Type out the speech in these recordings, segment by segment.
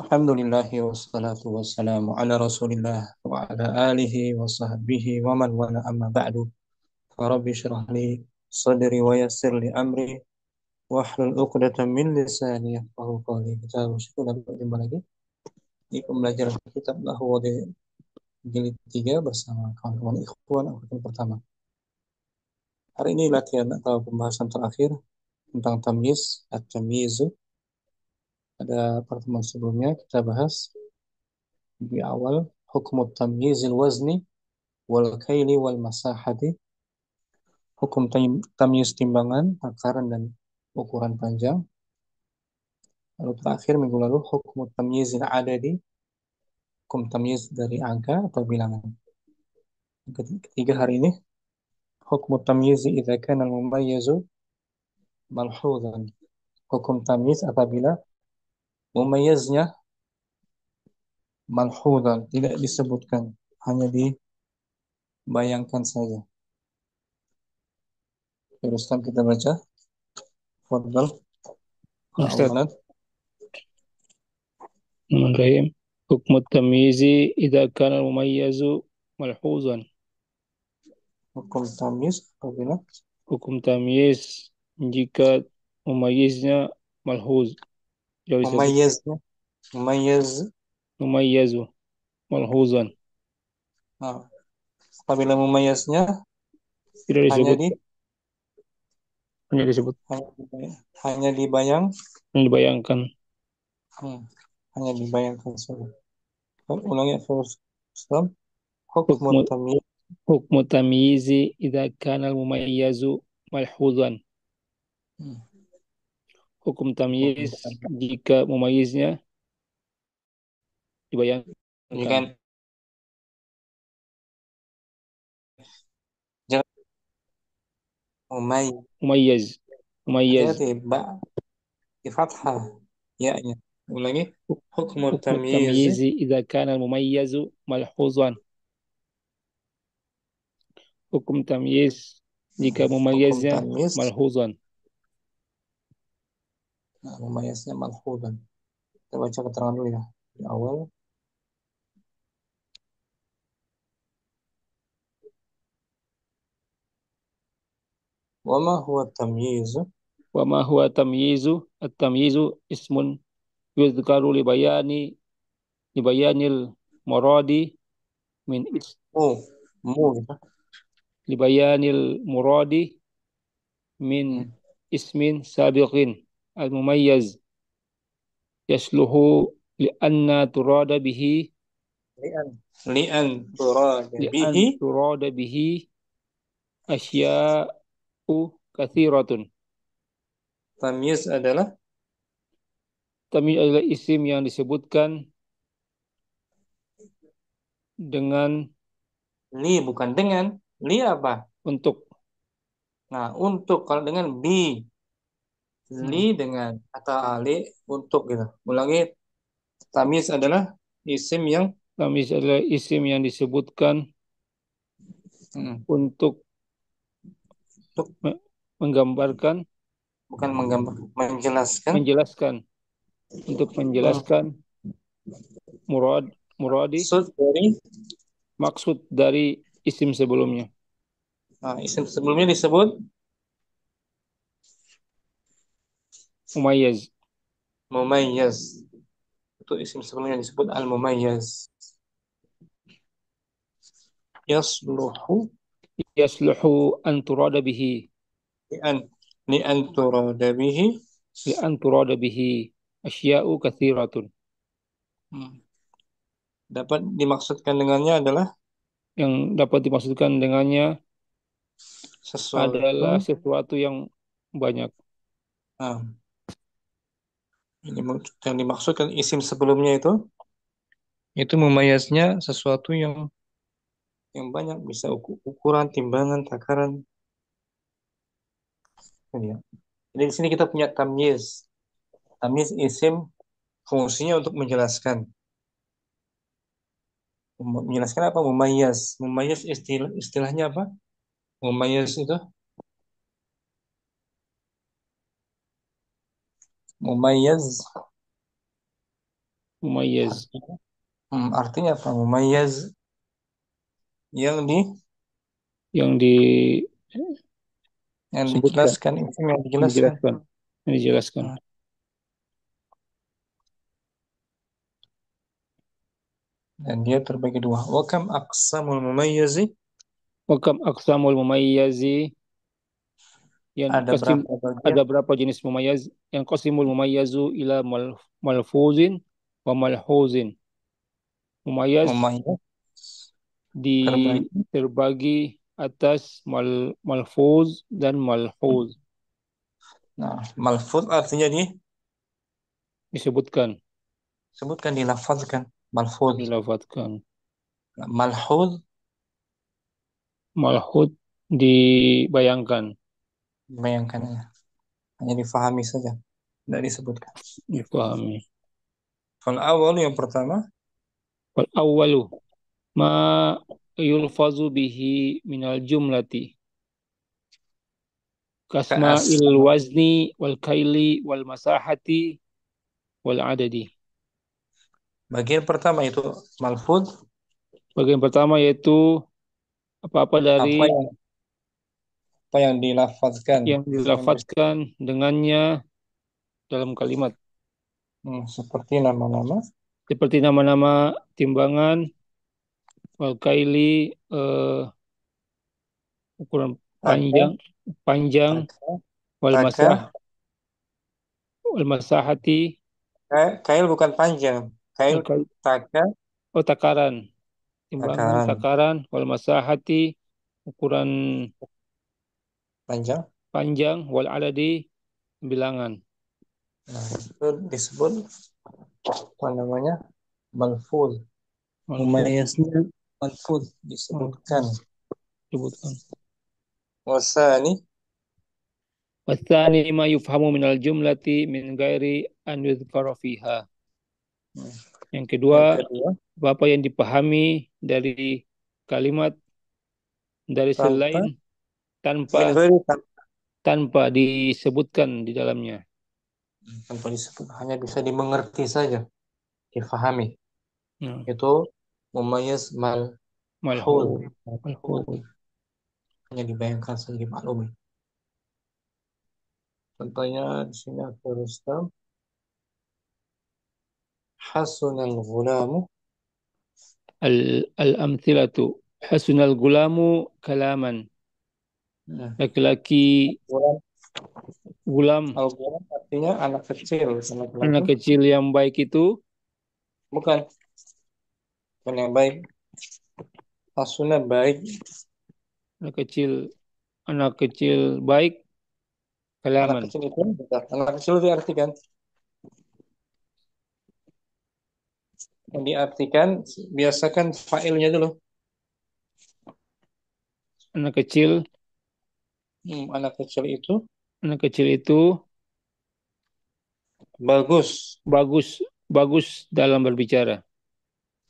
Alhamdulillah wassalatu wassalamu ala Rasulillah wa ala alihi wa sahbihi wa man wala amma ba'du. Rabbi shrah li sadri wa yassir li amri wahlul 'uqdatam min lisani yafqahu qawli. Kita sudah berjumpa lagi di pembelajaran kitab Nahwu di jilid 3 bersama kawan-kawan ikhwan angkatan pertama. Hari ini latihan atau pembahasan terakhir tentang tamyiz, at-tamyiz. Pada pertemuan sebelumnya kita bahas di awal hukum tamyizil wazni wal kaili wal masahati, hukum tamyiz timbangan, takaran dan ukuran panjang. Lalu terakhir minggu lalu hukum tamyizil adadi, hukum tamyiz dari angka atau bilangan. Ketiga hari ini hukum tamyiz idza kana al-mumayyizu malhuzan, hukum tamyiz apabila mumayyiznya malhuzan, tidak disebutkan, hanya dibayangkan saja. Teruskan kita baca. Fadhal. Ustaz, Awalan Bismillahirrahmanirrahim. Hukm tamyizi idza kana al-mumayyizu malhuzan. hukum tamyiz apabila Hukum tamyiz jika mumayyiznya malhuz. Jadi disebut mumayyiznya mumayyiz. mumayyizu malhuzan. Nah, apabila mumayyiznya Tidak hanya disebut hanya disebut hanya dibayang hanya dibayangkan. hmm, hanya dibayangkan saja. Ulangi terus. Islam hukmu Hukmu tamyiz. hukmu tamyizi idza kana al-mumayyizu malhuzan. Hmm, Hukum hukum tamyiz tamyiz. jika mumayyiznya dibayangkan. Jika jangan Mumayyiz. Mumayyiz. hati-hati ba di fathah ya nya. Ulangi hukmu Hukmu tamyiz. tamyizi idza kana al-mumayyizu malhuzan. Hukum tamyiz jika Hukum mumayyiznya tamyiz, malhuzan. nah, mumayyiznya malhudan. Kita baca keterangan dulu ya di awal. Wa ma huwa tamyiz? Wa ma huwa tamyizu? At-tamyizu ismun yuzkaru libayanil muradi min Mu mu gitu. libayanil muradi min Hmm. ismin sabiqin al-mumayyiz yasluhu li'anna turada bihi Li'an li'an turada li'an bihi. turada bihi asya'u kathiratun. Tamyiz adalah Tamyiz adalah isim yang disebutkan dengan li, bukan dengan. Li apa? untuk. Nah, untuk kalau dengan bi, li Hmm. dengan atau ali untuk gitu. Ulangi, tamyiz adalah isim yang Tamyiz adalah isim yang disebutkan untuk untuk menggambarkan, bukan menggambar, menjelaskan. menjelaskan, untuk Hmm. menjelaskan muradi, Maksud dari maksud dari isim sebelumnya. isim sebelumnya disebut Mumayyiz. mumayyiz. Itu isim sebelumnya disebut al-mumayyiz. Yasluhu Yasluhu an turada bihi, li'an li'an turada bihi. li'an turada bihi asya'u kathiratun. Hmm. Dapat dimaksudkan dengannya adalah Yang dapat dimaksudkan dengannya sesuatu. adalah sesuatu yang banyak. Nah, ini yang dimaksudkan isim sebelumnya itu memayasnya sesuatu yang banyak, bisa ukuran, timbangan, takaran. Ini ya. Jadi di sini kita punya tamyiz. Tamyiz isim fungsinya untuk menjelaskan. Menjelaskan apa? Mumayyiz. Mumayyiz istilahnya apa? Mumayyiz itu mumayyiz Mumayyaz. Artinya, artinya apa? Mumayyaz yang Yang disebutkan, dijelaskan, itu yang yang dijelaskan. dijelaskan, yang dijelaskan. Hmm. Dan dia terbagi dua. Wa kam aqsamul mumayyizi? Wakam aksamul mumayyazi yang Ada qasim, berapa bagian ada berapa jenis mumayyaz? Yang qasimul mumayyazu ila malfuzin wa malhuzin. Mumayyaz mumayyiz di terbagi? terbagi atas malfuz dan malhuz, Nah, malfuz artinya disebutkan, disebutkan, dilafazkan. Malfuz. dilafadzkan. Malhuz Malhud dibayangkan, bayangkan ya. Hanya difahami saja, tidak disebutkan. dipahami. Kalau awal yang pertama, Wal awwalu ma yulfazu bihi minal jumlati kasma keas il wazni wal kaili wal masahati wal adadi. bagian pertama itu malfuz, Bagian pertama yaitu apa-apa apa dari yang apa yang dilafazkan, yang yang dilafadzkan dengannya dalam kalimat. seperti nama-nama, Seperti nama-nama timbangan, wal kaili ukuran taka, panjang, panjang, taka, wal taka, masah, wal masahati, kail bukan panjang, kail wal kail, taka, oh takaran, timbangan, takaran takaran, wal masahati, ukuran panjang. panjang, wal adadi, bilangan. Nah, itu disebut apa namanya? Malfuz. Malfuz, Mumayyiznya malfuz disebutkan. malfuz, sebutkan. Wasani, Wasani ma yufhamu minal jumlati min gairi an yudhkara fiha. Yang kedua, yang kedua, apa yang dipahami dari kalimat dari tanpa selain min tanpa ghairi tanpa disebutkan di dalamnya. tanpa disebut, hanya bisa dimengerti saja, difahami. Nah, Itu mumayyiz malhuz, malhu, malhu. hanya dibayangkan saja, dimaklumi. Contohnya di sini aku Rustam, hasunal ghulamu. Al-amthilatu hasunal gulamu kalaman. Nah, Laki-laki ghulam, gulam, al-ghulam artinya anak kecil, laki-laki. anak kecil yang baik itu, Bukan, bukan yang baik. Hasunah baik. anak kecil, anak kecil baik Anak kalaman. kecil itu, bentar. Anak kecil itu diartikan, yang diartikan biasakan failnya dulu. Anak kecil, Anak kecil itu anak kecil itu bagus, bagus, bagus dalam berbicara,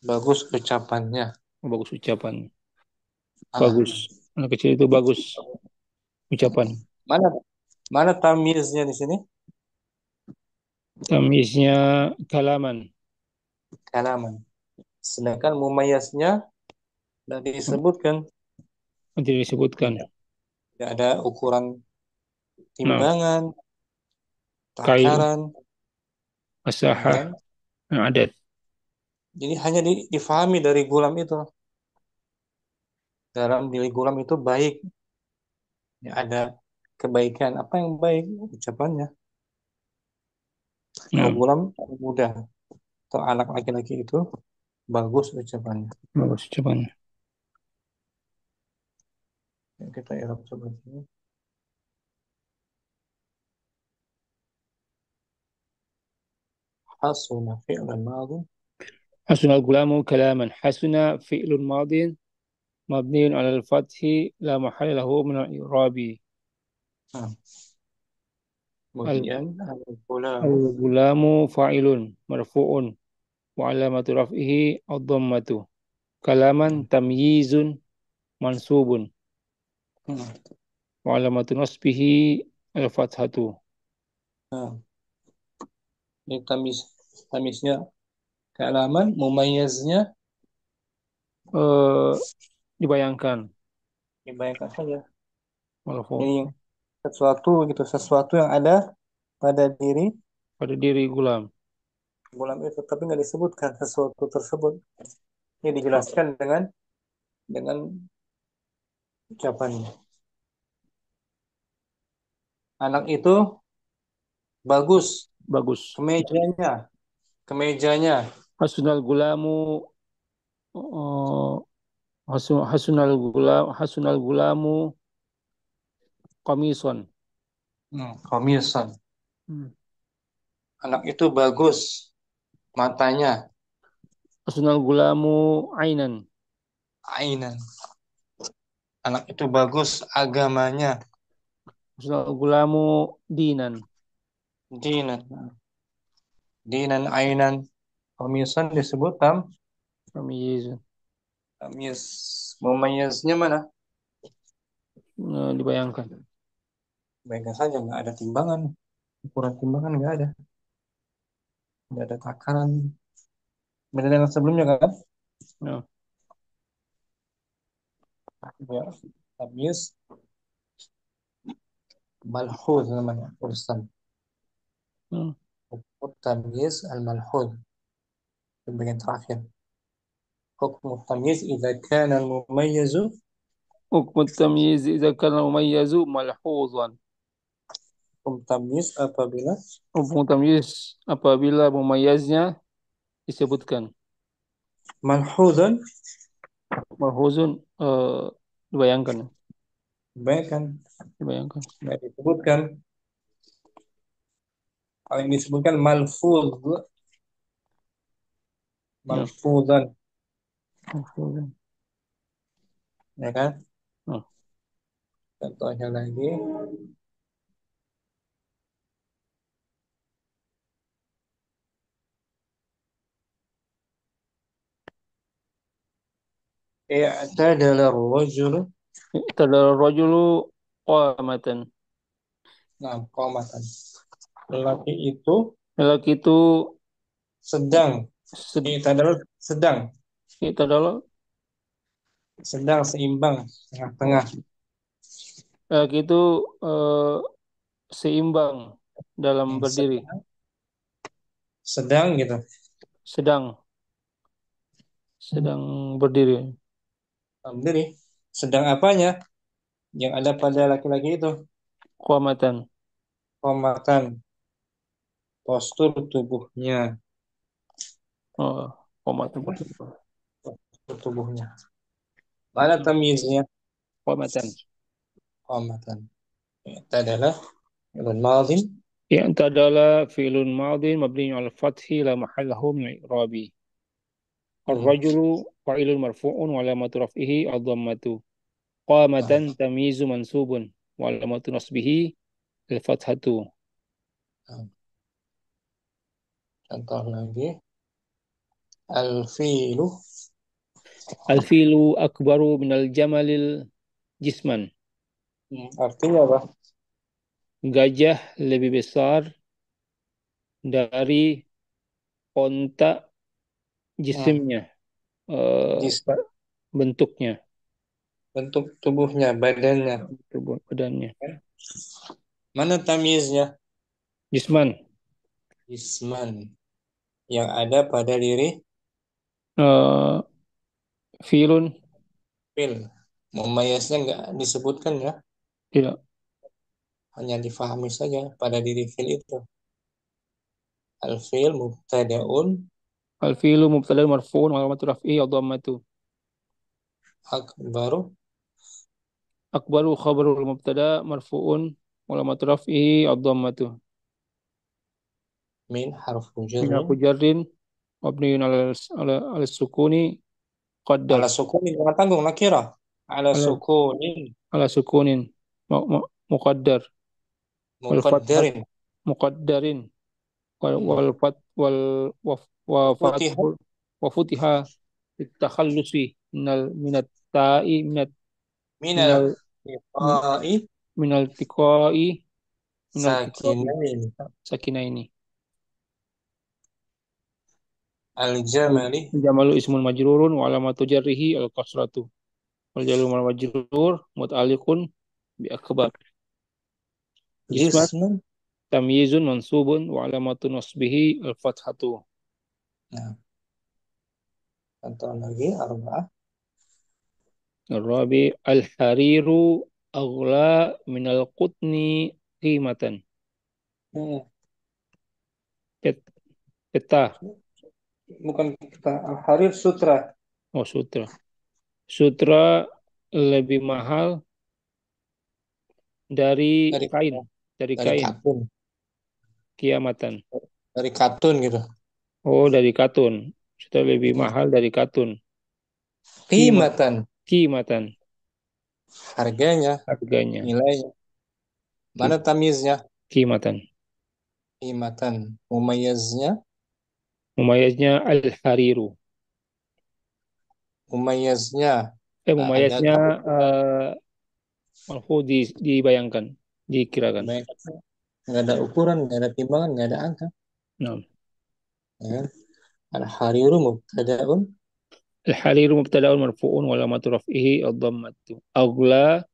bagus ucapannya. bagus ucapan, Ah, bagus. Anak kecil itu bagus ucapan. mana mana tamyiznya di sini? Tamisnya kalaman, Kalaman. Sedangkan mumayyaznya tidak disebutkan, nanti disebutkan. tidak, tidak ada ukuran Nah, timbangan, kail, takaran, masahah, kan? adat. Jadi hanya difahami dari gulam itu. Dalam diri gulam itu baik, ya, ada kebaikan. Apa yang baik? Ucapannya. Kalau Nah, gulam mudah, atau anak laki-laki itu bagus ucapannya. bagus ucapan. Ya, kita Arab coba sini. Hasuna fi'lan madhi. حسن الغلام كلاما حسن فعل ماض مبني على الفتح لا محل له من الإعراب Nah, kemudian al-gulamu. الغلام فاعل مرفوع وعلامة رفعه الضمة كلاما تمييز منصوب Nah, وعلامة نصبه الفتحة nah, ini tamis, tamisnya Kealaman mumayyiznya eh, dibayangkan. dibayangkan saja. Malhuz Jadi sesuatu gitu, sesuatu yang ada pada diri pada diri gulam. bulan itu, tapi nggak disebutkan sesuatu tersebut. Ini dijelaskan dengan ucapannya. Anak itu bagus, Bagus. kemejanya, kemejanya, Hasunal gulamu eh, hasunal gulamu komison. komisan. Hmm. Anak itu bagus, matanya, Hasunal gulamu ainan. ainan. Anak itu bagus, agamanya, Hasunal gulamu dinan. dinan, dinan, ainan. Komisan disebut Tamyiz. tamyiz. Mumayyiznya mana? Dibayangkan. Baiknya saja, nggak ada timbangan. Ukuran timbangan nggak ada. Nggak ada takaran. Beda dengan sebelumnya kan? Ya. Ya, tamyiz, malhuz namanya, urusan. Hmm. Tamyiz al-malhuz. Di bagian terakhir. حكم التمييز إذا كان المميز حكم التمييز إذا كان المميز ملحوظا. حكم تمييز apabila Hukum tamyiz apabila memayaznya disebutkan. malhuzan Malhuzun dibayangkan. baik kan Dibayangkan. nggak disebutkan. Kalau yang disebutkan malfuz, Ya. malfuzan, Malhuzun. ya kan? Nah. Contohnya lagi, i'tadala ar-rajulu, Tadal rajulu qamatan. nah, qamatan. Lelaki itu Lelaki itu sedang, sed, i'tadala sedang, tadal sedang seimbang, tengah-tengah. lelaki itu eh, seimbang dalam berdiri. Sedang, sedang gitu. Sedang sedang berdiri. Berdiri. Sedang apanya? Yang ada pada laki-laki itu. Qamatan. Qamatan, postur tubuhnya. Oh, qamatan berdiri. Postur tubuhnya. Mana tamyiznya? Qamatan. Qamatan. Itu adalah fi'lun madhin. اعتدل فعل ماض مبني على الفتح لا محل له من الإعراب. Hmm. الرجل فاعل مرفوع وعلامة رفعه الضمة. Nah, قامة تمييز منصوب وعلامة نصبه الفتحة. nah, contoh lagi. Al-fi'lu. الفيل أكبر من الجمل جسما. Artinya apa? Gajah lebih besar dari onta Hmm. jisimnya, eh, Jis, bentuknya, bentuk tubuhnya, badannya. tubuh badannya. Mana tamyiznya? Jisman, Jisman. Yang ada pada diri eh, filun, fil. Memayasnya nggak disebutkan ya. tidak. Hanya difahami saja pada diri fil itu. Al-fil mubtada'un الفيل مبتدأ مرفوع وعلامة رفعه الضمة. akbaru أكبر خبر المبتدأ مرفوع وعلامة رفعه الضمة. min harfu من حرف jarrin جر مبني على السكون. ala قدر sukunin jangan tanggung nakira ala على sukunin سكون مقدر. والفتحة muqaddarin مقدر. hmm. وفتح futiha وفتح للتخلص من التاء من minal iqa'i من التقاء من التقاء sakinain ساكنين. Al-jamali. Al-jamalu ismun majrurun wa alamatu jarrihi al-kasratu. Wal jalu mal majrur mut'alliqun bi akbar. Jisman Jismun. tamyizun mansubun wa alamatu nasbihi al-fathatu. Nah, contoh lagi arba'ah. Rabi al-hariru aghla minal qutni qimatan. Hmm, Pet- Peta. bukan kita Al-Harir Sutra Oh, sutra. Sutra lebih mahal dari dari kain. Dari dari kain. katun, Kiamatan. dari katun gitu. Oh, dari katun. Sutra lebih Hmm. mahal dari katun. Kima, Qimatan, kimatan. harganya, Harganya. nilainya. Mana Ki- tamyiznya? Kimatan. Qimatan. Mumayyaznya, Mumayaznya al-hariru. mumayyaznya ada Mumayaznya ukuran. marfu dibayangkan, dikirakan. Kebanyakan nggak ada ukuran, nggak ada timbangan, nggak ada angka. Nah, Ya kan? Al-Hariru mubtada'un. al-hariru mubtada'un marfu'un wa alamatu raf'ihi ad-dhammatu. Aghla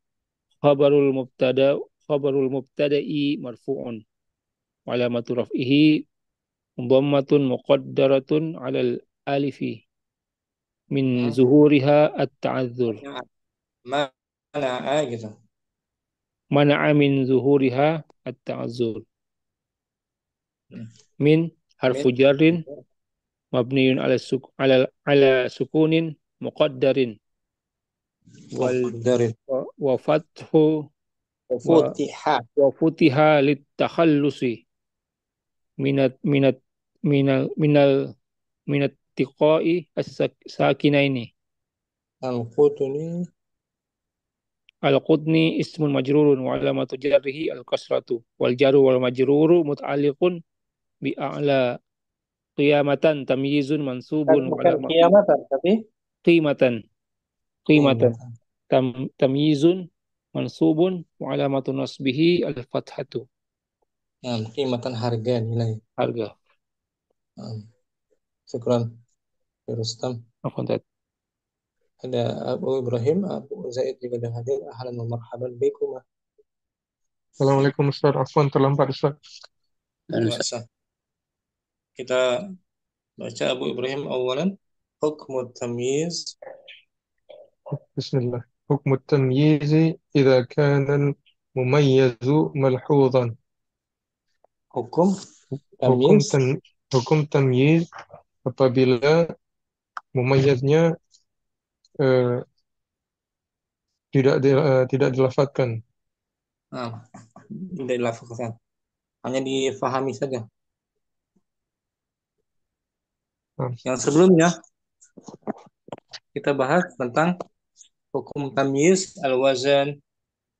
khabarul mubtada khabarul mubtada'i marfu'un wa alamatu raf'ihi dhammatun muqaddaratun 'alal alifi min Hmm. zuhuriha at-ta'adzur. Mana gitu. Mana'a min zuhuriha at-ta'adzur. Hmm. Min Min harfu jarrin mabniun ala sukunin muqaddarin wal muqaddarin. wa fathu wa Futiha. wa futiha lit takhallusi minat minal minat tiqai as-sakinaini. Al-Qutni. Al-qudni ismun majrurun wa alamatu jarrihi al-kasratu wal jaru wal majruru mut'alliqun bi a'la qiyamatan tamyizun Bukan, mansubun wa bukan alama kiamatan, tapi qimatan qimatan qimatan. tamyizun mansubun wa alamatu nasbihi al-fathatu. Nah, qimatan harga nilai. Harga. Nah, syukran, Ya Rustam. Akuntat. Ada Abu Ibrahim, Abu Zaid juga ada hadir. Ahlan wa marhaban bikum. Assalamualaikum Ustaz, Afwan terlambat Ustaz. Nggak usah. Kita baca Abu Ibrahim awalan. Hukmu tamyiz. Bismillah. Hukmu tamyizi idza kana mumayyizu malhuzan. Hukum Hukum tamyiz. tam hukum tamyiz apabila mumayyiznya eh, tidak dilafadzkan. Nah, tidak dilafazkan. Hanya difahami saja. Nah, Yang sebelumnya kita bahas tentang hukum tamyiz, al-wazan,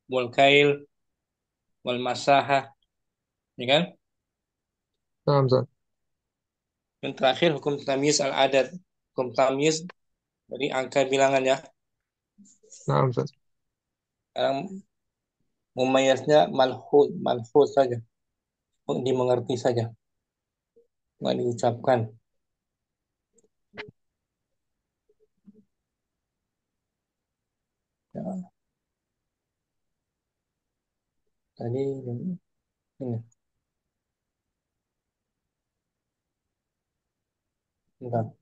wal kail, wal masahah, ya kan? nah, Ustaz. Yang terakhir hukum tamyiz al-adad, hukum tamyiz dari angka bilangan ya. Nah, Ustaz. Sekarang mumayyaznya malhud saja, dimengerti saja, nggak diucapkan. Ya, tadi ini. Bentar.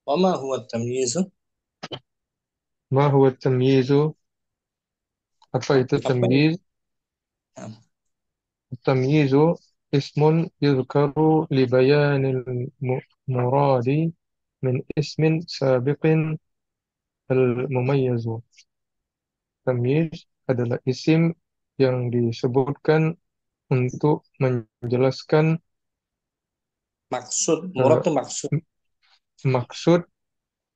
Wama huwa tamyizu? Ma huwa tamyizu? Apa itu Apa itu? tamyiz? Tamyizu ismun yuzkaru li bayanil muradi min ismin sabiqin al-mumayyizu. Tamyiz adalah isim yang disebutkan untuk menjelaskan Maksud, murad eh, itu maksud. maksud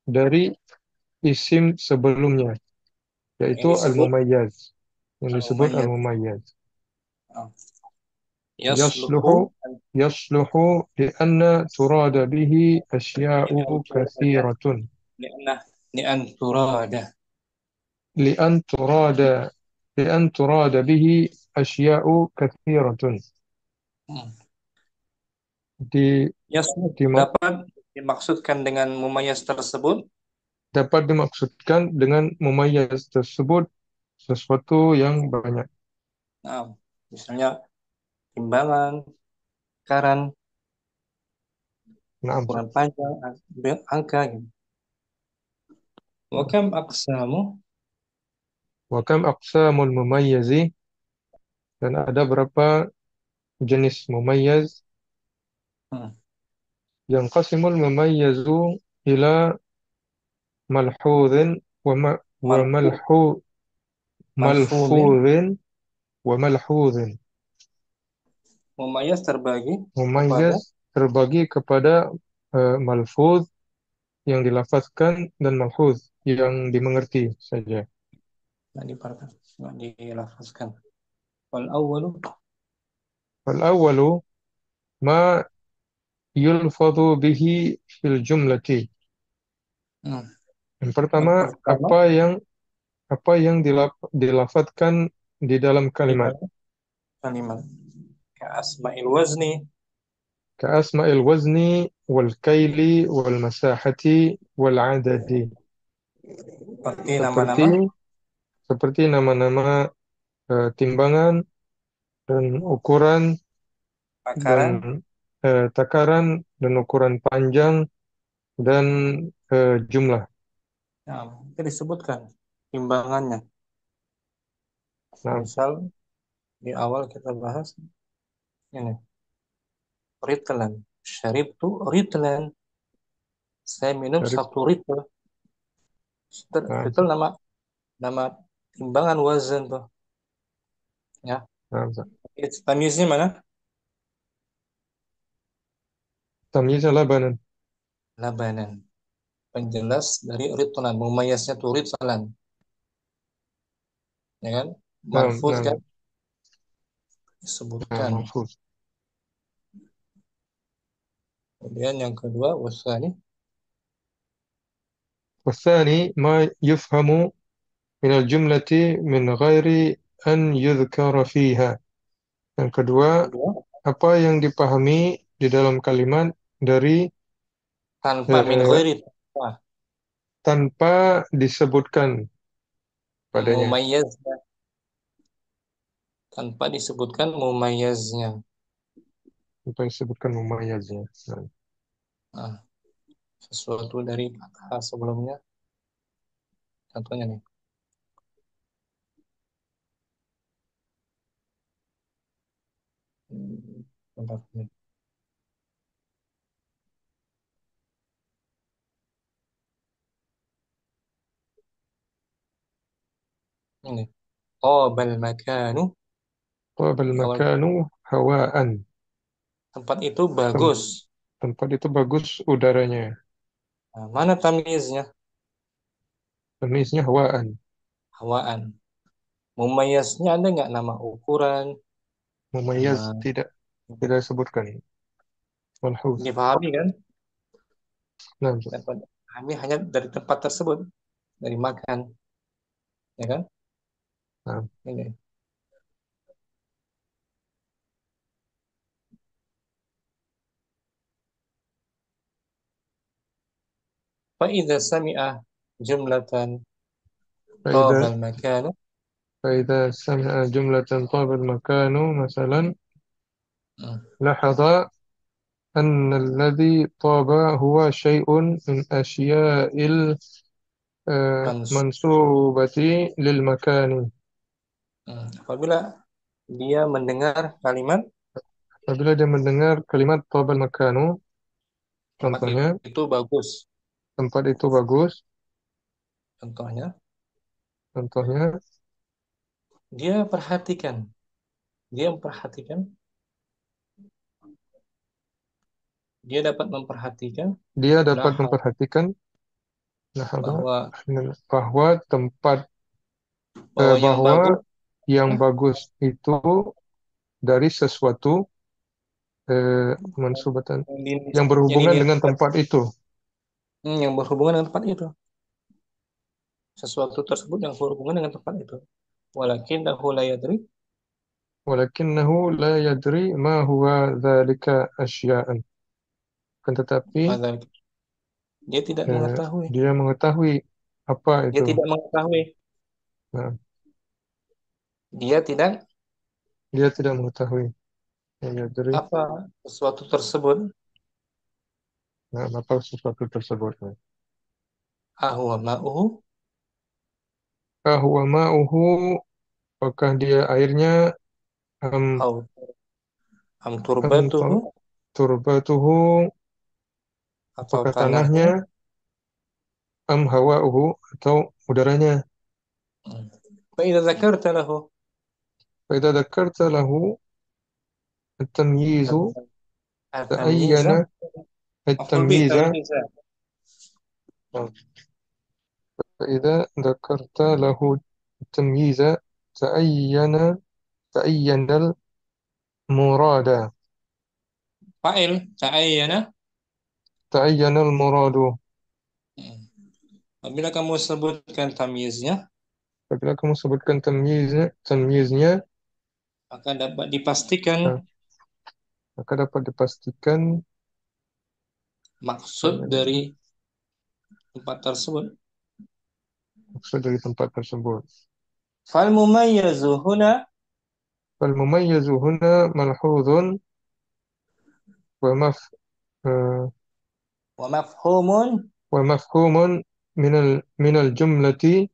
dari isim sebelumnya, Yang yaitu disebut al-mumayyaz. Yang disebut al-mumayyaz. al-mumayyaz. Ah, Yasluhu Yasluhu yasluhu lianna turada bihi li'an asya'u turada kathiratun. li'anah لأن تراد. لأن تراد لأن تراد به أشياء كثيرة. Hmm. Di, dima- Dapat dimaksudkan dengan mumayyiz tersebut. Dapat dimaksudkan dengan mumayyiz tersebut sesuatu yang banyak. Nah, misalnya timbangan, takaran, Naam. ukuran panjang, angka gitu. Wa kam aqsamu. Wa kam aqsamul mumayyizi, dan ada berapa jenis mumayyiz. Hmm. Yang qasimul mumayyizu ila malhudhin wa Malfu, malfudin. malfudhin wa malhudhin. Mumayyiz terbagi kepada Mumayyiz terbagi kepada malfudh yang dilafazkan dan malhudh yang dimengerti saja. nggak dilafazkan. Wal awwalu. Wal awwalu ma yulfadhu bihi fil jumlati. Hmm. Yang Yang pertama, pertama apa yang dilafadzkan di dalam di kalimat. dalam kalimat ka asma'il wazni, Ka'asma'il wazni wal kaili wal masahati wal adadi. seperti Seperti nama-nama seperti nama-nama timbangan dan ukuran dan takaran. takaran dan ukuran panjang dan jumlah. Nah, itu disebutkan timbangannya. Nah, Misal di awal kita bahas ini ritlan, syaribtu ritlan, saya minum syarif. satu ritl. Nah, Ritl nama nama timbangan wazan tuh, ya. nah, Tamyiznya mana? tamyiznya labanan. Labanan. Penjelas dari ritlan, mumayyaznya tuh ritlan, ya kan? Nah, Malfuz nah, kan nah, disebutkan. mahfuz. Kemudian yang kedua wasani والثاني ما يفهم من الجملة من غير أن يذكر فيها. Yang kedua, kedua apa yang dipahami di dalam kalimat dari tanpa min eh, ghairi. Wah, tanpa disebutkan padanya, mumayyaznya tanpa disebutkan mumayyaznya. tanpa disebutkan mumayyaznya. Nah, Nah, sesuatu dari kata sebelumnya. Contohnya nih. Bentar nih. Ini. Qabal makanu. Qabal Di awal makanu hawaan. tempat itu Tem- bagus. Tempat itu bagus udaranya. Nah, mana tamyiznya? Tamyiznya hawaan. Hawaan. Mumayyaznya ada nggak nama ukuran, Mumayyaz nama tidak disebutkan. Malhuz. dipahami kan? Nah, Dapat dipahami hanya dari tempat tersebut, dari makan, ya kan? nah. Ini. فإذا سمع جملة طاب فإذا المكان. فإذا سمع جملة طاب المكان مثلا، Hmm. لاحظ أن الذي طاب هو شيء من أشياء Mans- المنسوبة للمكان. Apabila dia mendengar kalimat Apabila dia mendengar kalimat طاب المكان, tempat contohnya, itu bagus, tempat itu bagus, contohnya contohnya, dia perhatikan, dia memperhatikan, dia dapat memperhatikan dia dapat lahal memperhatikan لاحظ bahwa bahwa tempat yang bagus bahwa yang bagus itu dari sesuatu mansubatan yang yang berhubungan dengan dinisbah, tempat itu. yang berhubungan dengan tempat itu. sesuatu tersebut yang berhubungan dengan tempat itu. Walakinnahu la yadri, ولكنه لا يدري ما هو ذلك أشياء. Akan tetapi madzalik. Dia tidak mengetahui. dia mengetahui apa Dia itu. tidak mengetahui. Nah, Dia tidak dia tidak mengetahui. La yadri. apa sesuatu tersebut. Nah, apa sesuatu tersebut. Ahwa ma'uhu Fahuwa ma'uhu, apakah dia airnya, am, au am am turbatuhu, turbatuhu, atau apakah tanahnya. tanahnya, am hawa'uhu, atau udaranya. Fa idza dzakarta lahu, فإذا ذكرت له التمييز at-tamyiza, تأين maf'ul bih التمييز. tamyiza. فإذا ذكرت له التمييز تأين تأين المراد. Fa'il ta'ayyana. تأين المراد. Apabila kamu sebutkan tamyiznya, Apabila kamu sebutkan tamyiznya, maka dapat dipastikan nah, maka dapat dipastikan maksud dari tempat tersebut. maksud dari tempat tersebut. Fal mumayyizu huna فالمميز هنا ملحوظ ومف آه، wa mafhumun ومفهوم من الجملة، in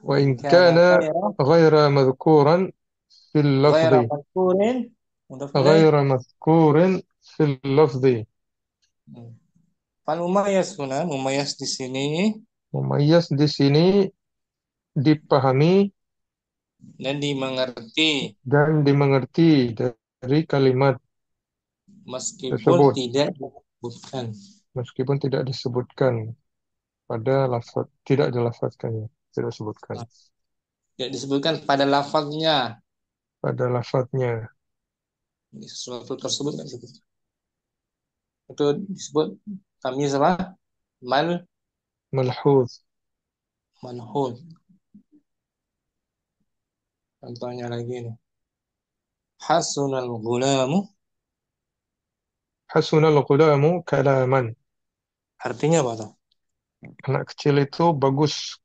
وإن kana كان غير مذكورا في اللفظ. ghaira madhkurin, mudhaf ilaih. غير مذكور في اللفظ. Fal mumayyiz huna, mumayyiz di sini Mumayyiz di sini dipahami dan dimengerti dan dimengerti dari kalimat meskipun tersebut, tidak disebutkan. meskipun tidak disebutkan pada lafaz, tidak dilafazkannya, tidak disebutkan Tidak disebutkan pada lafaznya. pada lafaznya. Jadi sesuatu tersebut kan disebut. Itu disebut tamyiz apa? Malhuz. Manhul. Contohnya lagi nih. Hasunal gulamu. Hasunal ghulamu kalaman. Artinya apa tuh? Anak kecil itu bagus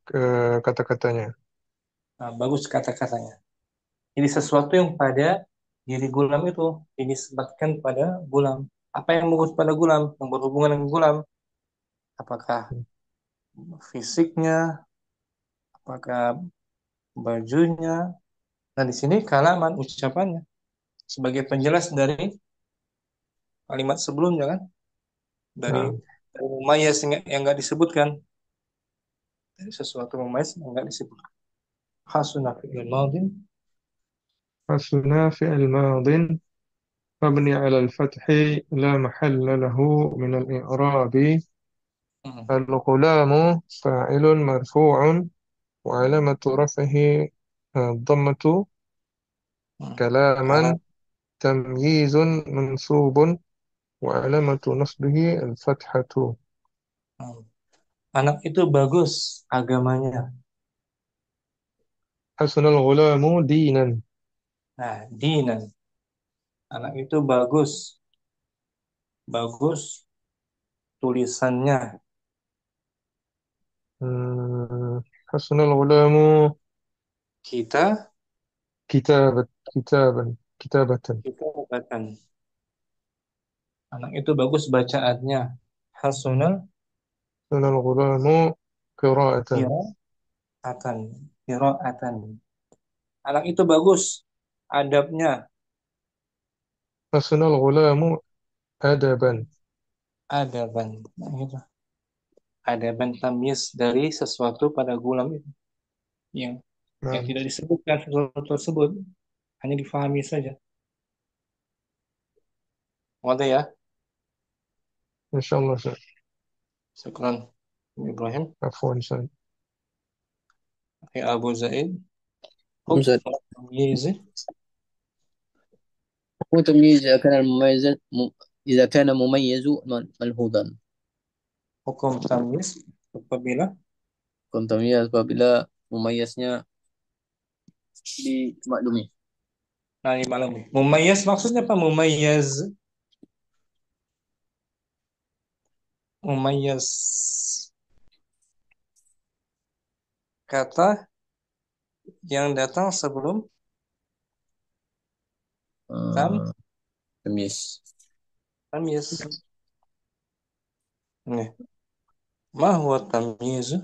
kata-katanya. Nah, bagus kata-katanya. Jadi sesuatu yang pada diri gulam itu dinisbatkan pada gulam. Apa yang bagus pada gulam? Yang berhubungan dengan gulam. Apakah fisiknya? Apakah bajunya? Nah, di sini kalaman ucapannya sebagai penjelas dari kalimat sebelumnya kan? Dari, Nah, dari mumayyiz yang nggak disebutkan. Dari sesuatu mumayyiz yang nggak disebutkan. Hasuna fi'il madin. hasuna fi'il madin مبني على الفتح لا محل له من الإعراب. Hmm. الغلام فاعل مرفوع وعلامة رفعه الضمة. Hmm. كلاما Anak, تمييز منصوب وعلامة نصبه الفتحة. hmm. Anak itu bagus agamanya. حسن الغلام دينا. Nah, dinan. Anak itu bagus. Bagus tulisannya. حسن الغلام Kita كتابة. kita katakan anak itu bagus bacaannya. Hasunal حسن الغلام قراءة. qiraatan. Qiraatan. Anak itu bagus adabnya. حسن الغلام أدبا. Adaban. Nah, gitu. Adaban tamyiz dari sesuatu pada gulam itu. Yang نعم tidak disebutkan sesuatu tersebut. Hanya difahami saja. Wadah ya. إن شاء الله سر. Syukran. Ibrahim. عفوا سر. Ya Abu Zaid. Ustaz, Hukm tamyiz. هو تمييز إذا كان مميز ملحوظا. Hukum tamyiz apabila Hukum tamyiz apabila mumayyaznya dimaklumi. Nah, ini malam. Mumayyaz maksudnya apa? Mumayyaz. Mumayyaz. Kata yang datang sebelum tam Eh, tamyiz. tamyiz. Nih. Ma huwa tamyiz?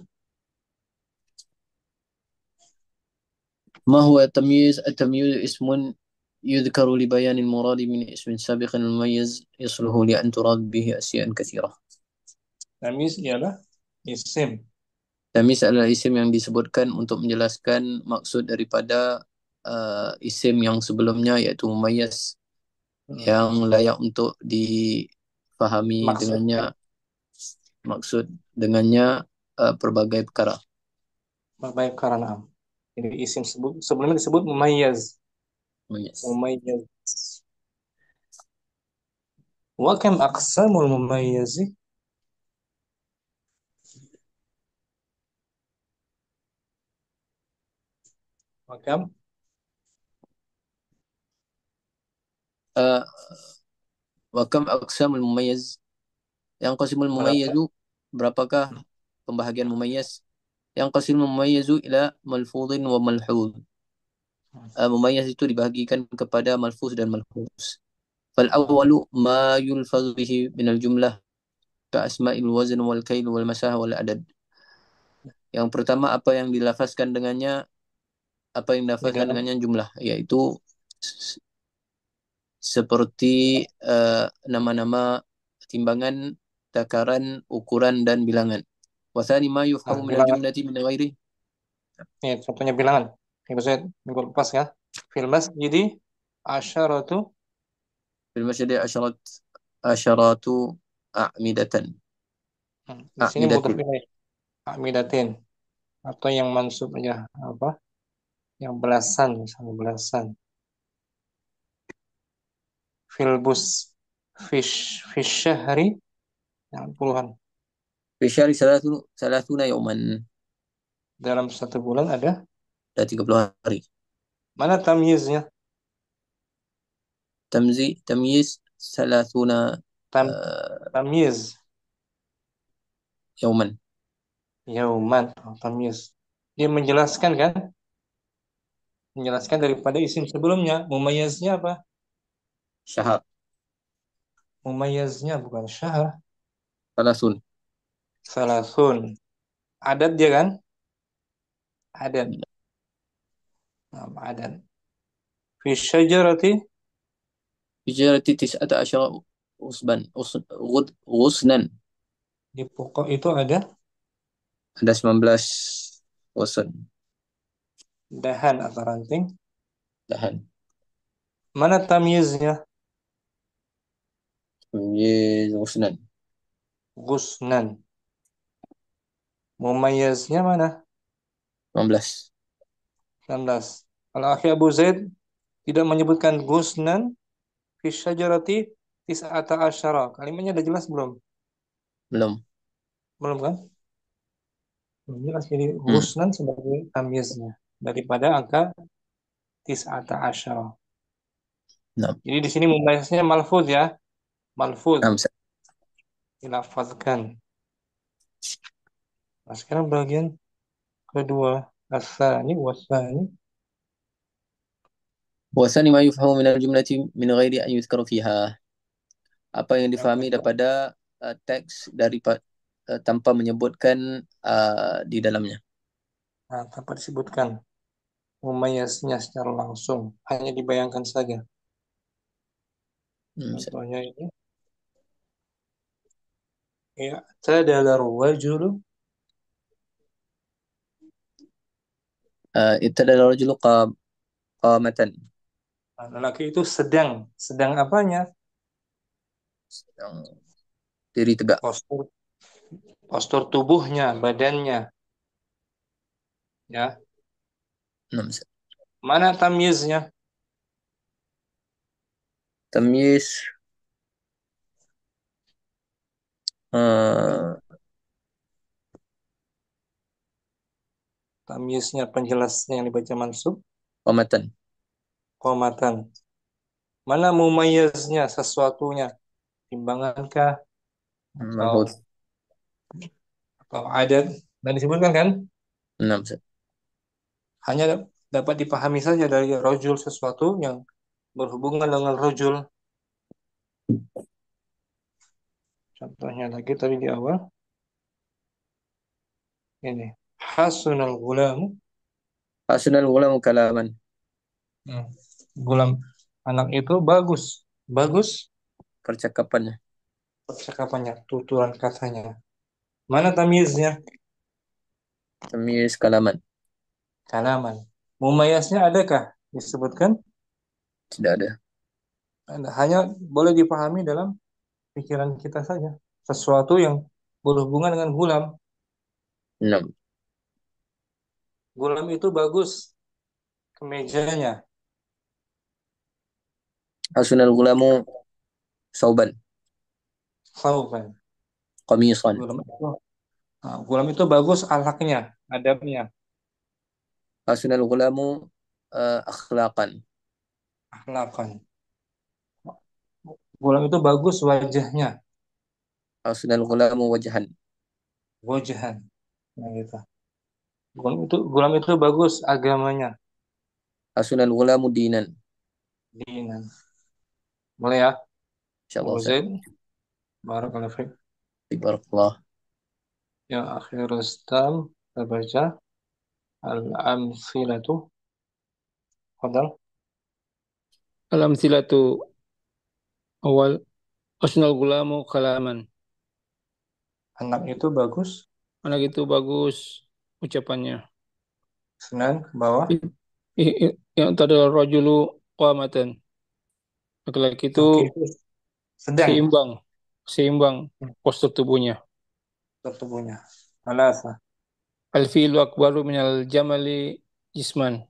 ما هو التمييز؟ التمييز اسم يذكر لبيان المراد من اسم سابق المميز يصله لأن تراد به أشياء كثيرة. Tamyiz ialah isim. Tamyiz adalah isim yang disebutkan untuk menjelaskan maksud daripada isim yang sebelumnya yaitu mumayyiz Hmm. yang layak untuk difahami Maksudnya dengannya maksud dengannya pelbagai perkara. baik karena am. Jadi isim sebelumnya disebut mumayyaz. Mumayyiz. Mumayyaz. Wa kam aqsamul mumayyiz? Wa kam Uh, wa kam aqsamul mumayyiz? Yang qasimul berapa? mumayyizu berapakah pembahagian mumayyiz? Yang qasimul mumayyizu ila malfudhin wa malhuz. Mumayyiz itu dibahagikan kepada malfuz dan malhuz. Fal awwalu ma yulfaz bihi min al jumlah ka asma'il wazn wal kail wal masah wal adad. Yang pertama apa yang Di dilafazkan dalam dengannya jumlah yaitu seperti nama-nama timbangan, takaran, ukuran dan bilangan. Wa thani ma nah, yufhamu min al bilangan. jumlati min ghairi. Ini contohnya bilangan. Ini saya minggu lepas ya. Filmas jadi asyaratu. Fil masjid asyaratu a'midatan. Di sini A'midatu. mudhof ilaih. Amidatin atau yang mansub aja apa? Yang belasan, misalnya belasan. Filbus fish syahri yang puluhan. Fi syahri salatuna yawman. Dalam satu bulan ada Ada 30 hari. mana tamyiznya? Tamyiz salatuna Tam uh, tamyiz yawman. yauman tamyiz. Dia menjelaskan kan? Menjelaskan daripada isim sebelumnya. Mumayyaznya apa? Syahar. Mumayyaznya bukan syahr. Salasun. Salasun. Adat dia kan? Adat. Nah, adat. Fi syajarati Fi syajarati tis'ata asyara ghusnan. di pokok itu ada Ada 19 ghusn. dahan atau ranting. Dahan. Mana tamyiznya? Tamyiz ghusnan. Gusnan. Mumayyaznya mana? 19. 19. Kalau akhi Abu Zaid tidak menyebutkan gusnan fi syajarati tis'ata asyara. Kalimatnya udah jelas belum? Belum. Belum kan? Belum jelas. Jadi Hmm. gusnan sebagai tamyiznya daripada angka tis'ata asyara. 6. Jadi di sini mumayyaznya malfuz ya. Malfuz 6. dilafazkan. Nah, sekarang bagian kedua. Asani wasani. Wasani ma yufhamu min al-jumlati min ghairi an yuzkara fiha. Apa yang Yang difahami kedua. daripada teks tanpa menyebutkan di dalamnya. Nah, tanpa disebutkan mumayyaznya secara langsung. Hanya dibayangkan saja. Hmm. Contohnya ini. Ya, tadala rajulu. Ittadala rajulu qamatan. Nah, lelaki itu sedang apanya? Yang diri tegak. Postur, postur tubuhnya, badannya, ya. 6. Mana tamyiznya? Tamyiz uh, tamyiznya, penjelasnya yang dibaca mansub, qamatan. qamatan. Mana mumayyiznya, sesuatunya, timbangankah Malhuz. atau adat, dan disebutkan kan? Enam, Ustaz. Hanya dapat dipahami saja dari rojul, sesuatu yang berhubungan dengan rojul. Contohnya lagi tadi di awal. Ini. Hasunal gulam. Hasunal ghulamu kalaman. Gulam. Anak itu bagus. Bagus Percakapannya. percakapannya, tuturan katanya. Mana tamyiznya? Tamyiz kalaman. Kalaman. Mumayyaznya adakah? Disebutkan? Tidak ada. Hanya boleh dipahami dalam pikiran kita saja. Sesuatu yang berhubungan dengan gulam. Enam. Gulam itu bagus kemejanya. Hasunal ghulamu sauban. Sauban. Qamisan. Gulam itu bagus akhlaknya, adabnya, Hasunal ghulamu akhlaqan. akhlakan. Gulam itu bagus wajahnya, Hasunal ghulamu wajhan. wajahan. Nah, gitu. Gulam itu bagus agamanya, Hasunal ghulamu dinan. dinan. Mulai ya, Insyaallah, Abu Ustaz. Zaid, barakallahu fiik. Barakallah. Yang akhir Rustam, kita baca al-amsilatu. Fadal. Al-amthilatu awal husnul gulamu kalaman. Anak itu bagus, Anak itu bagus ucapannya. senang ke bawah. Yang tadi rajulu qamatan. Laki-laki itu Laki itu sedang seimbang, seimbang postur tubuhnya. tubuhnya. Alasa, Al-fi'lu akbaru minal jamali jisman.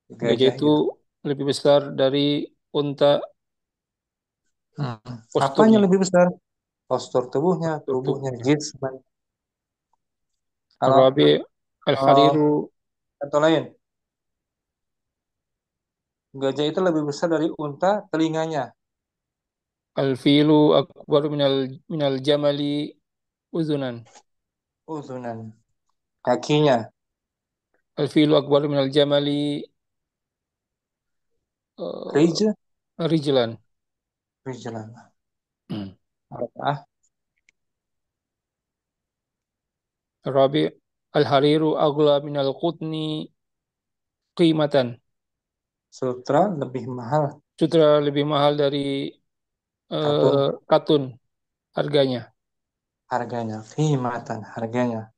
Gajah gajah itu itu. lebih besar dari unta Apanya posturnya. lebih besar? Postur tubuhnya, Postur tubuhnya tubuhnya. jisman. Kalau Rabi kalau al-hariru contoh lain, gajah itu lebih besar dari unta telinganya, al-fi'lu akbaru minal jamali uzunan. uzunan, kakinya, Al-fi'lu akbaru minal jamali rij, rijlan. rijlan. Hmm. Ah, Rabi al-hariru aghla minal qutni qimatan. sutra lebih mahal Sutra lebih mahal dari katun, katun harganya. harganya, khimatan, harganya.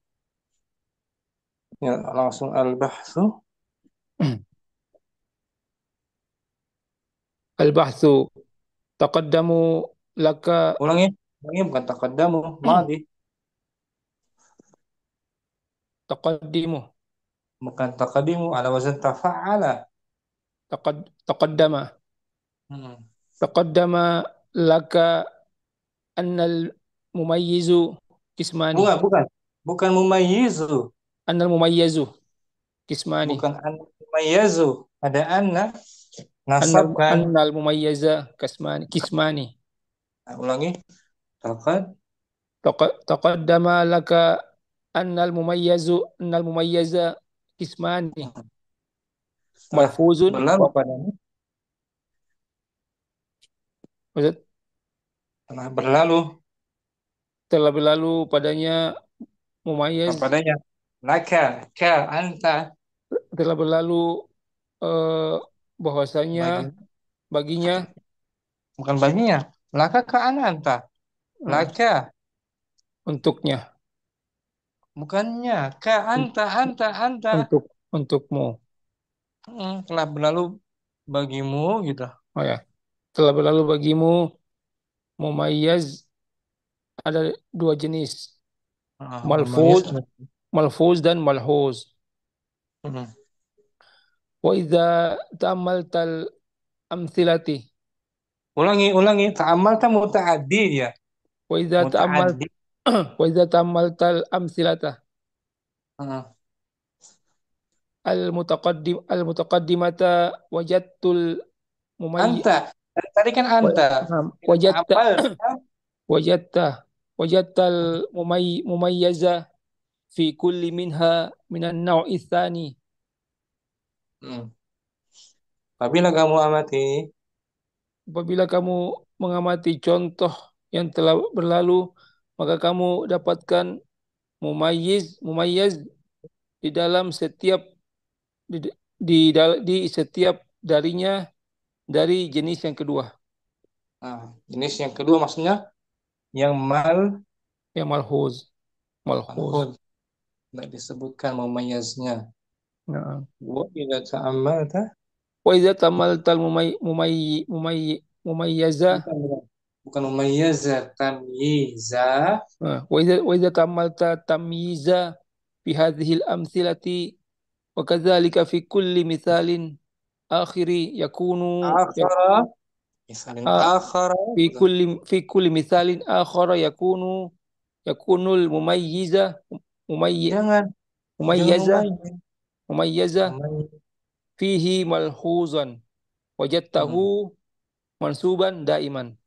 Ya, langsung al-bahthu. Al-bahthu taqaddamu laka Ulangi, ulangi bukan takaddamu, madi, taqaddimu bukan takadimu, ala wazan tafa'ala. taqaddama Hmm. taqaddama laka annal mumayyizu kismani Bukan, bukan, bukan mumayyizu, annal mumayyizu kismani bukan an mumayyizu. Ada anna, annal nasabkan. annal mumayyiza kismani Nah, ulangi, takad, taqaddama laka annal mumayyiza kismani setelah malfuzun berlalu padanya, maksud setelah berlalu telah berlalu padanya mumayyiz padanya, laka, ka, anta, telah berlalu eh, bahwasanya bagi, baginya bukan baginya, laka ka anta, eh, laka, untuknya bukannya, ka anta, untukmu. telah berlalu bagimu gitu. Oh ya, telah berlalu bagimu mumayyaz ada dua jenis, Mumayyiz. malfuz, malfuz dan malhuz. Hmm. Wa idza ta'ammaltal amthilati Ulangi, ulangi, ta'amal ta muta'addi ya, wa idza ta'ammal muta'addi. wa idza ta'ammaltal amthilata Hmm. al-mutaqaddimata wajadtul mumayyi Anta. Tadi kan anta. Tidak wajadta amal. wajadta wajadtal mumayyaza fi kulli minha minan naw'i tsani. Hmm. Apabila kamu amati, Apabila kamu mengamati contoh yang telah berlalu, maka kamu dapatkan mumayyiz di dalam setiap di setiap darinya dari jenis yang kedua, jenis yang kedua maksudnya yang yang malhuz. malhud. Tidak disebutkan mumayyaznya. Nah. Wa idza ta'ammalta. Wa idza tamaltal mumayyaza. Bukan mumayyaza, tamyiza. Wa idza tamalta tamyiza fi hadhihi al-amthilati wa kadzalika fi kulli mithalin akhiri yakunu Akhara. Misalin akhara. fi kulli mithalin akhara yakunul Jangan mumayyaza mumayyiz. mumayyaza Mumayyiz. fihi malhuzan wajadtahu mansuban daiman.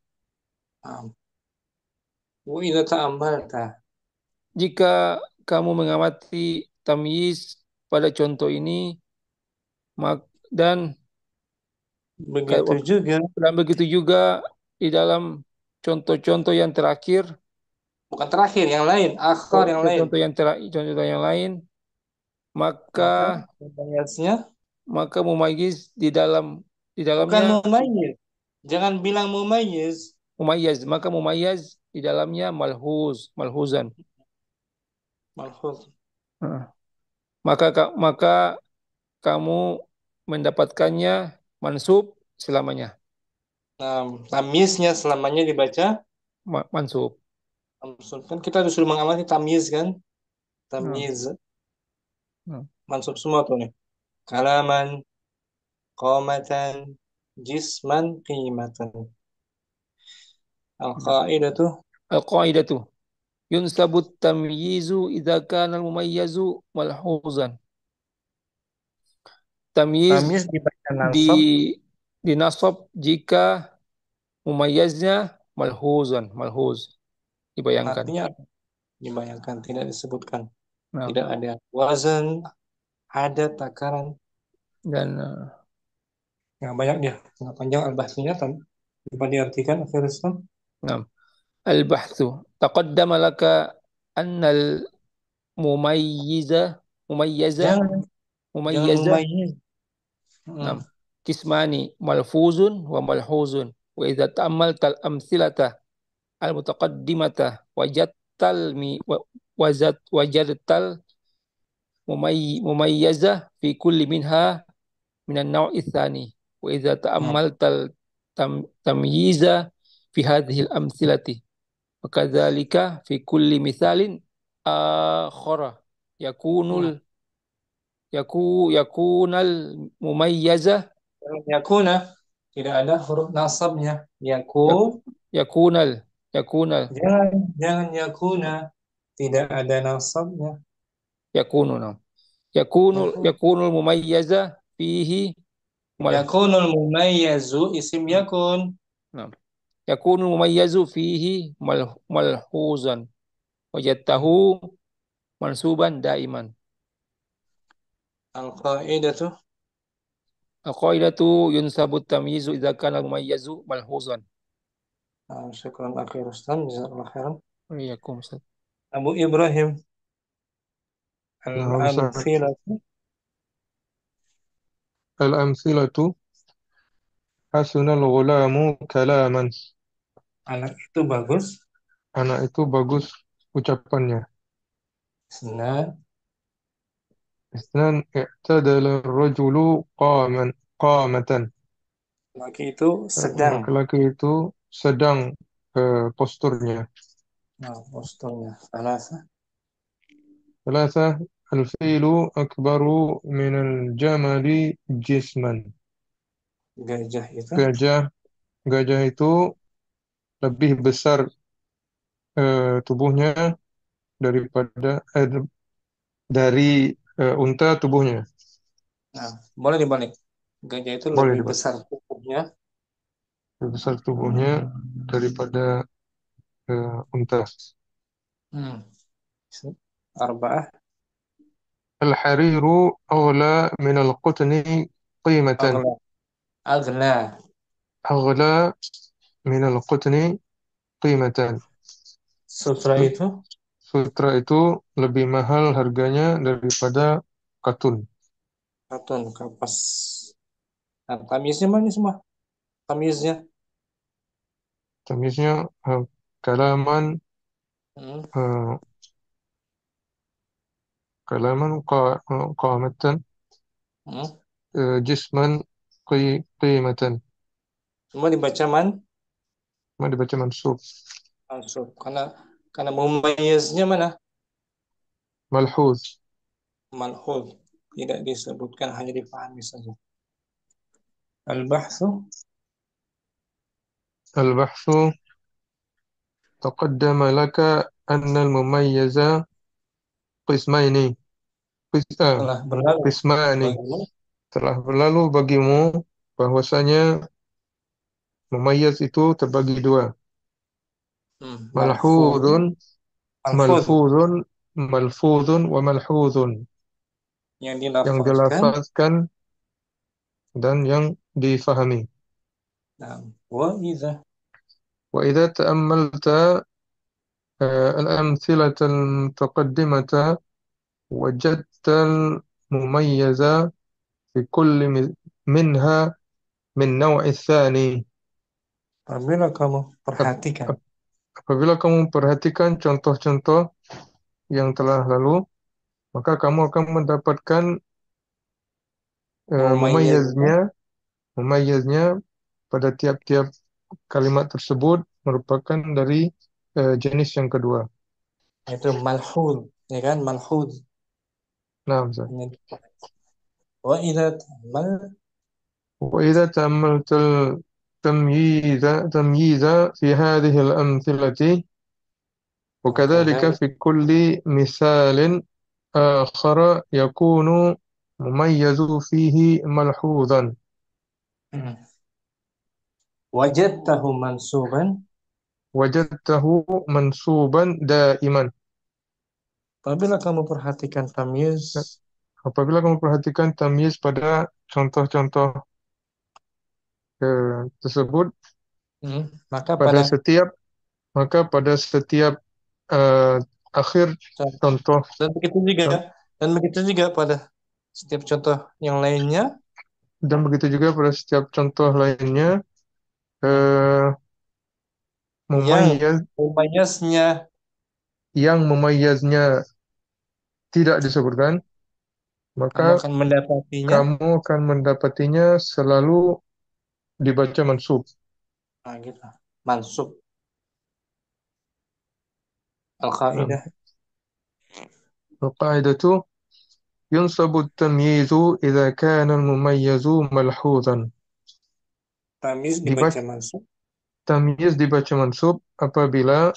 Wa idza ta'ammalta. Jika kamu mengamati tamyiz pada contoh ini dan begitu juga di dalam contoh-contoh yang terakhir, bukan terakhir, yang lain, akhar yang lain. Contoh yang lain, maka mumayyiz di dalamnya. Bukan mumayyiz. Jangan bilang mumayyiz. Maka mumayyiz di dalamnya malhuzan. Malhuz. Maka kamu mendapatkannya mansub selamanya. Tamyiznya selamanya dibaca mansub. Kan kita disuruh mengamati tamyiz kan? Tamyiz. Mansub semua tuh nih. Kalaman, qamatan, jisman, qimatan. Al-qaidatu yunsabut tamyizu idza kana al-mumayyizu malhuzan. Tamyiz dibaca nasab. Di nasab jika mumayyaznya malhuz dibayangkan. Artinya dibayangkan, tidak disebutkan. Tidak ada wazan, ada takaran. Dan yang banyak dia, sangat panjang al-bahsunya tanpa diartikan akhir Islam. Al-bahthu taqaddama laka anna al-mumayyiza Jangan mumayyiz. Kismani malfuzun wa malhuzun wa idza ta'ammalta al-amthilata al-mutaqaddimata wajadtal mumayyaza fi kulli minha minan naw'i tsani wa idza ta'ammalta tamyiza fi hadhihi al-amthilati wa kadzalika fi kulli mithalin akhara yakunal mumayyaza yakuna tidak ada huruf nasabnya. Yakunal. Jangan yakuna, tidak ada nasabnya. Yakunul mumayyaza fihi yakunul mumayyazu isim yakun. Yakunul mumayyazu fihi malhuzan wajadtahu mansuban daiman. Al-qaidatu yunsabut tamyizu idza kana al-mumayyazu malhuzan. Syukran akhir Ustaz, jazakallahu khairan. Waalaikumsalam Ustaz. Abu Ibrahim Al-amthilatu hasunal ghulamu kalaman. Anak itu bagus. Anak itu bagus ucapannya. Isnan i'tadala ar-rajulu qamatan. Laki itu sedang. Laki-laki itu sedang posturnya. Posturnya. Thalatha al-filu akbaru min al-jamali jisman. Gajah itu lebih besar tubuhnya daripada dari unta tubuhnya. Nah, boleh dibalik. Gajah itu Boleh lebih dibalik. besar tubuhnya. Lebih besar tubuhnya daripada unta. Hmm. Arba'ah الحرير أغلى من القطن قيمة. aghla. Aghla. أغلى من القطن قيمة. Sutra itu Sutra itu lebih mahal harganya daripada katun. katun, kapas. Nah, tamisnya mana semua? Tamisnya. Tamiznya kalaman Hmm. eh, kalaman qamatan Hmm. jisman qimatan. Semua dibaca man, Ma dibaca mansub. mansub. Karena mumayyiznya mana? Malhuz. Malhud. Tidak disebutkan, hanya dipahami saja. Al-bahthu البحث تقدم لك أن المميز قسمين telah berlalu قسمان. bagimu. Telah berlalu bagimu bahwasanya mumayyiz itu terbagi dua. Malfudun, Malhuzun, malfud malfuzun, malfuzun, wa malhuzun. yang Yang dilafazkan. dilafazkan dan yang difahami. Nah, wa idza Wa idza ta'ammalta al-amthilata al-mutaqaddimata wajadta al-mumayyiza fi kulli minha min naw'i tsani. apabila kamu Ap- perhatikan ap- Apabila kamu perhatikan contoh-contoh yang telah lalu, maka kamu akan mendapatkan mumayyiznya, mumayyiznya, mumayyiznya pada tiap-tiap kalimat tersebut merupakan dari jenis yang kedua. itu malhud, ya kan, malhud. Nah, Ustaz. Wa idza ta'ammal وإذا تأملت التمييز في هذه الأمثلة وكذلك وكذلك في كل مثال آخر يكون مميز فيه ملحوظا. wajadtahu mansuban, وجدته منصوبا دائما. apabila kamu perhatikan tamyiz, Apabila kamu perhatikan tamyiz pada contoh-contoh tersebut, maka pada pada setiap maka pada setiap eh, akhir contoh dan begitu juga dan begitu juga pada setiap contoh yang lainnya. dan begitu juga pada setiap contoh lainnya hmm, eh, yang mumayyiz mumayyiznya yang mumayyiznya tidak disebutkan, kamu maka akan mendapatinya. kamu akan mendapatinya selalu dibaca mansub. Nah, gitu. Mansub. Nah, Al-Qaidah. al-qa'idatu yunsabu at-tamyizu idza kana al-mumayyizu malhuzan. Tamyiz dibaca Dibaca mansub. tamyiz dibaca mansub apabila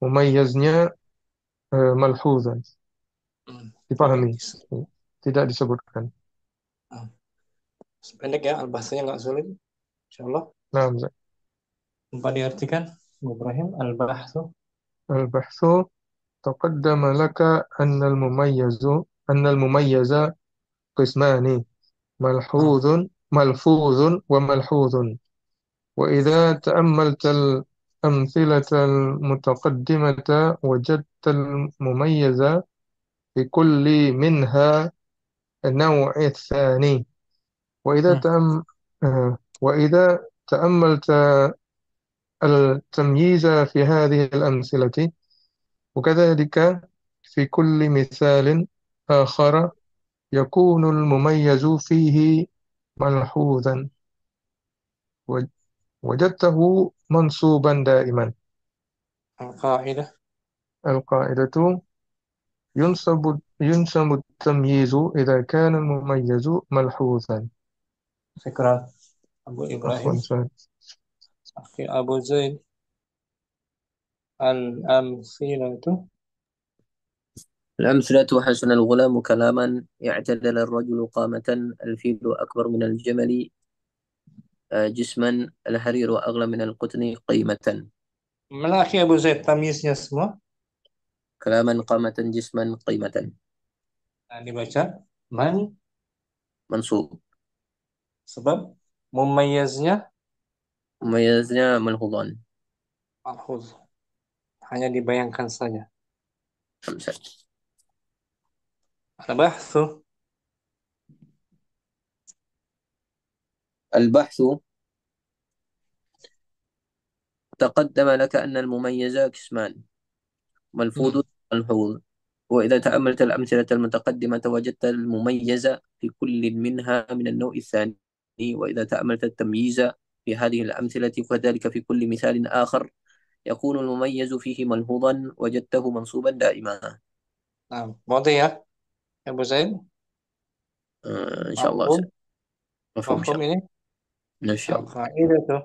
mumayyiznya malhuzan, Tidak dipahami, disebut. tidak disebutkan. Pendek ya, al-bahsanya nggak sulit. Insyaallah. Nah, Tempat diartikan, Ibrahim, al-bahthu. البحث تقدم لك أن أن المميز قسمان Hmm. ملفوظ وملحوظ. وإذا تأملت الأمثلة المتقدمة وجدت المميز في كل منها النوع الثاني. وإذا Hmm. تأم وإذا تأملت التمييز في هذه الأمثلة وكذلك في كل مثال آخر يكون المميز فيه ملحوظا وجدته منصوبا دائما. Al-Qaidah. القاعدة ينسب التمييز إذا كان المميز ملحوظا. Syukran, Abu Ibrahim. عفوا سهل. Akhi Abu Zaid. Al-amthilatu. الأمثلة: حسن الغلام كلاما، اعتدل الرجل قامة، الفيل أكبر من الجمل، جسما، الحرير أغلى من القطن قيمة. Mana akhi Abu Zaid tamyiznya semua? كلاما، قامة، جسما، قيمة. Nah, dibaca man, منصوب. sebab mumayyaznya مميزنا ملحوظان. malhuz. Hanya dibayangkan saja. خمسة. Al-bahthu البحث: تقدم لك أن المميز قسمان، ملفوظ ملحوظ، وإذا تأملت الأمثلة المتقدمة وجدت المميز في كل منها من النوع الثاني، وإذا تأملت التمييز في هذه الأمثلة كذلك في كل مثال آخر، يكون المميز فيه ملحوظا وجدته منصوبا دائما. Nah, واضح ya Abu Zaid? إن شاء الله Mafhum? مفهوم إن Mafhum شاء الله. ini? إن شاء الله. Al-qaidah tuh.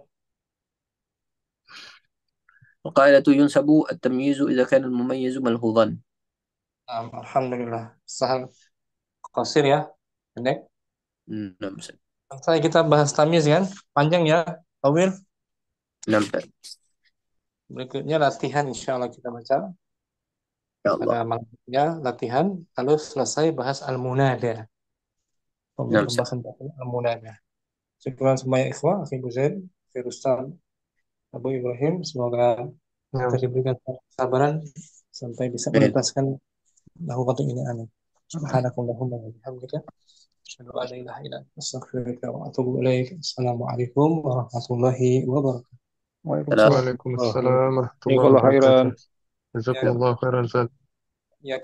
القاعدة: ينسب التمييز إذا كان المميز ملحوظا. Nah, alhamdulillah. Sahal qasir ya. Pendek. نعم. Saya kita bahas tamyiz kan? Panjang ya, Awil. نعم Berikutnya latihan insya Allah kita baca. يا Pada الله. malamnya latihan, lalu selesai bahas al-munada. نعم Pembahasan al-munada. Syukuran semua ya ikhwah, Akhi Buzaid, Akhi Rustam, Abu Ibrahim. Semoga kita نعم. diberikan kesabaran sampai bisa آمين. menuntaskan lakukan ini aneh. Subhanakallahumma wa bihamdika asyhadu an la ilaha illa anta astaghfiruka wa atubu ilaik. Assalamualaikum warahmatullahi wabarakatuh. سلام. وعليكم السلام ورحمة الله Jazakallah khairan. وبركاته. جزاكم Ya, الله خيرا. ya,